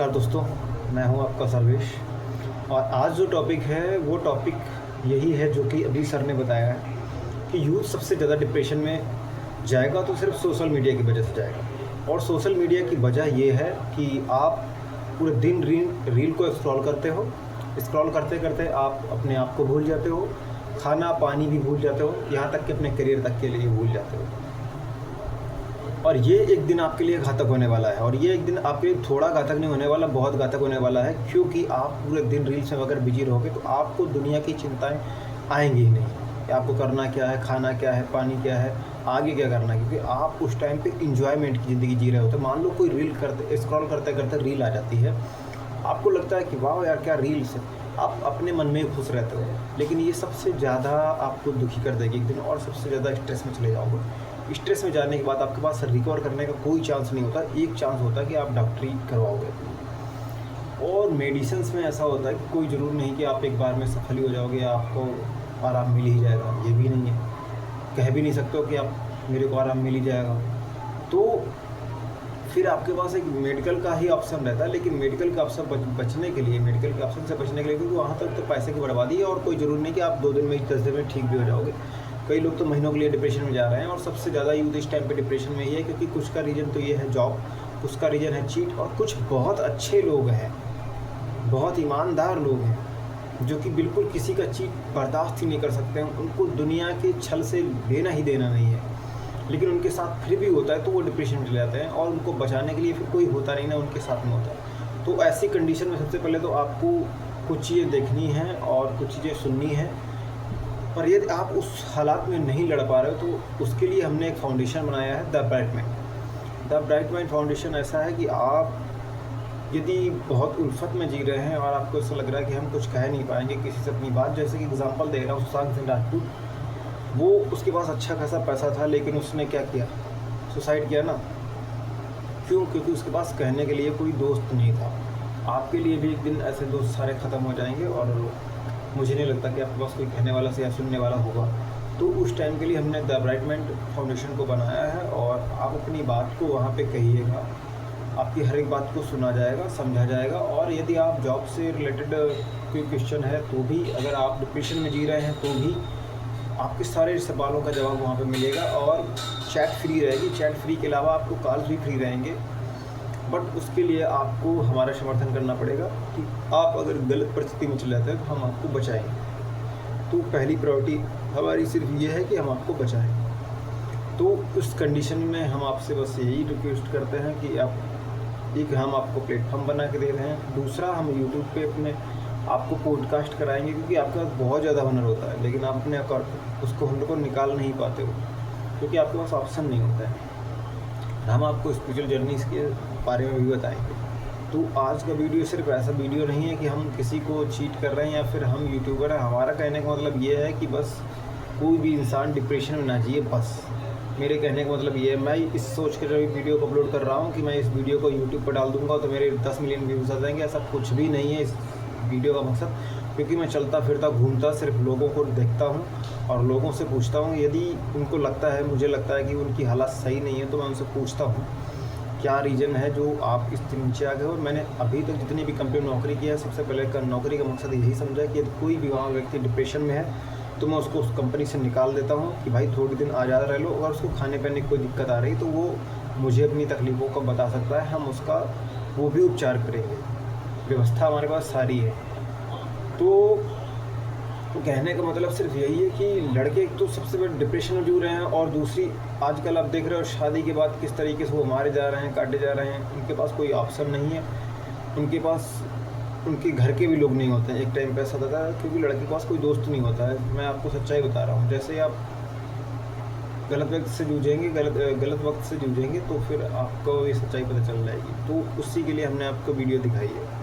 नमस्कार दोस्तों, मैं हूं आपका सर्वेश। और आज जो टॉपिक है वो टॉपिक यही है जो कि अभी सर ने बताया है कि यूथ सबसे ज़्यादा डिप्रेशन में जाएगा तो सिर्फ सोशल मीडिया की वजह से जाएगा। और सोशल मीडिया की वजह ये है कि आप पूरे दिन रील को स्क्रॉल करते हो। स्क्रॉल करते करते आप अपने आप को भूल जाते हो, खाना पानी भी भूल जाते हो, यहाँ तक कि अपने करियर तक के लिए भूल जाते हो। और ये एक दिन आपके लिए घातक होने वाला है, और ये एक दिन आपके लिए थोड़ा घातक नहीं होने वाला, बहुत घातक होने वाला है। क्योंकि आप पूरे दिन रील्स में अगर बिजी रहोगे तो आपको दुनिया की चिंताएं आएंगी ही नहीं कि आपको करना क्या है, खाना क्या है, पानी क्या है, आगे क्या करना है। क्योंकि आप उस टाइम पे इंजॉयमेंट की ज़िंदगी जी रहे होते। मान लो कोई रील करते स्क्रॉल करते करते रील आ जाती है, आपको लगता है कि वाह यार क्या रील्स है, आप अपने मन में खुश रहते हो। लेकिन ये सबसे ज़्यादा आपको दुखी कर देगी एक दिन, और सबसे ज़्यादा स्ट्रेस में चले जाओगे। स्ट्रेस में जाने के बाद आपके पास रिकवर करने का कोई चांस नहीं होता। एक चांस होता है कि आप डॉक्टरी करवाओगे। और मेडिसिन्स में ऐसा होता है कि कोई ज़रूर नहीं कि आप एक बार में सफल ही हो जाओगे या आपको आराम मिल ही जाएगा, ये भी नहीं है। कह भी नहीं सकते हो कि आप मेरे को आराम मिल ही जाएगा। तो फिर आपके पास एक मेडिकल का ही ऑप्शन रहता है। लेकिन मेडिकल का ऑप्शन बचने के लिए, मेडिकल के ऑप्शन से बचने के लिए, क्योंकि वहाँ तक तो पैसे की बर्बादी है, और कोई ज़रूरी नहीं कि आप 2 दिन में 10 दिन में ठीक भी हो जाओगे। कई लोग तो महीनों के लिए डिप्रेशन में जा रहे हैं। और सबसे ज़्यादा यूथ इस टाइम पे डिप्रेशन में ही है, क्योंकि कुछ का रीज़न तो ये है जॉब, कुछ का रीज़न है चीट, और कुछ बहुत अच्छे लोग हैं, बहुत ईमानदार लोग हैं जो कि बिल्कुल किसी का चीट बर्दाश्त ही नहीं कर सकते हैं। उनको दुनिया के छल से लेना ही देना नहीं है, लेकिन उनके साथ फिर भी होता है तो वो डिप्रेशन में चले जाते हैं, और उनको बचाने के लिए फिर कोई होता नहीं ना उनके साथ में होता है। तो ऐसी कंडीशन में सबसे पहले तो आपको कुछ चीज़ें देखनी हैं और कुछ चीज़ें सुननी हैं। और यदि आप उस हालात में नहीं लड़ पा रहे हो तो उसके लिए हमने एक फाउंडेशन बनाया है, the bright mind. The bright mind foundation ऐसा है कि आप यदि बहुत उल्फत में जी रहे हैं और आपको ऐसा लग रहा है कि हम कुछ कह नहीं पाएंगे किसी से अपनी बात, जैसे कि एग्जांपल दे रहा हूँ सुशांत सिंह राजपूत, वो उसके पास अच्छा खासा पैसा था, लेकिन उसने क्या किया, सुसाइड किया ना। क्यों? क्योंकि उसके पास कहने के लिए कोई दोस्त नहीं था। आपके लिए भी एक दिन ऐसे दोस्त सारे ख़त्म हो जाएंगे, और मुझे नहीं लगता कि आपके पास कोई कहने वाला से या सुनने वाला होगा। तो उस टाइम के लिए हमने द ब्राइट माइंड फाउंडेशन को बनाया है, और आप अपनी बात को वहाँ पे कहिएगा, आपकी हर एक बात को सुना जाएगा, समझा जाएगा। और यदि आप जॉब से रिलेटेड कोई क्वेश्चन है तो भी, अगर आप डिप्रेशन में जी रहे हैं तो भी आपके सारे सवालों का जवाब वहाँ पे मिलेगा। और चैट फ्री रहेगी, चैट फ्री के अलावा आपको कॉल भी फ्री रहेंगे। बट उसके लिए आपको हमारा समर्थन करना पड़ेगा कि आप अगर गलत परिस्थिति में चले जाते हैं तो हम आपको बचाएंगे। तो पहली प्रायोरिटी हमारी सिर्फ ये है कि हम आपको बचाएं। तो उस कंडीशन में हम आपसे बस यही रिक्वेस्ट करते हैं कि हम आपको प्लेटफॉर्म बना के दे रहे हैं। दूसरा, हम यूट्यूब पे अपने आपको पॉडकास्ट कराएंगे, क्योंकि आपके पास बहुत ज़्यादा हुनर होता है, लेकिन आप अपने उसको हुनर को निकाल नहीं पाते हो, क्योंकि आपके पास ऑप्शन नहीं होता है। हम आपको स्पिरिचुअल जर्नीज़ के बारे में भी बताएंगे। तो आज का वीडियो सिर्फ ऐसा वीडियो नहीं है कि हम किसी को चीट कर रहे हैं या फिर हम यूट्यूबर हैं। हमारा कहने का मतलब ये है कि बस कोई भी इंसान डिप्रेशन में ना जिए। बस मेरे कहने का मतलब ये है, मैं इस सोच के वीडियो को अपलोड कर रहा हूँ कि मैं इस वीडियो को यूट्यूब पर डाल दूँगा तो मेरे 10 मिलियन व्यूज़ आ जाएंगे। ऐसा कुछ भी नहीं है इस वीडियो का मकसद। क्योंकि मैं चलता फिरता घूमता सिर्फ लोगों को देखता हूँ और लोगों से पूछता हूँ। यदि उनको लगता है, मुझे लगता है कि उनकी हालत सही नहीं है, तो मैं उनसे पूछता हूँ क्या रीज़न है जो आप इस नीचे आ गए हो। मैंने अभी तक जितनी भी कंपनी में नौकरी की है, सबसे पहले नौकरी का मकसद यही समझा कि यदि कोई भी वहाँ व्यक्ति डिप्रेशन में है तो मैं उसको उस कंपनी से निकाल देता हूँ कि भाई थोड़ी दिन आज़ाद रह लो। अगर उसको खाने पीने की कोई दिक्कत आ रही तो वो मुझे अपनी तकलीफ़ों का बता सकता है, हम उसका वो भी उपचार करेंगे। व्यवस्था हमारे पास सारी है। तो कहने का मतलब सिर्फ यही है कि लड़के तो सबसे बड़े डिप्रेशन में जूझ रहे हैं, और दूसरी आजकल आप देख रहे हो शादी के बाद किस तरीके से वो मारे जा रहे हैं, काटे जा रहे हैं। उनके पास कोई ऑप्शन नहीं है, उनके पास उनके घर के भी लोग नहीं होते हैं। एक टाइम पे ऐसा होता था, क्योंकि लड़के के पास कोई दोस्त नहीं होता है। मैं आपको सच्चाई बता रहा हूँ। जैसे आप गलत वक्त से जूझेंगे, गलत वक्त से जूझेंगे तो फिर आपको ये सच्चाई पता चल जाएगी। तो उसी के लिए हमने आपको वीडियो दिखाई है।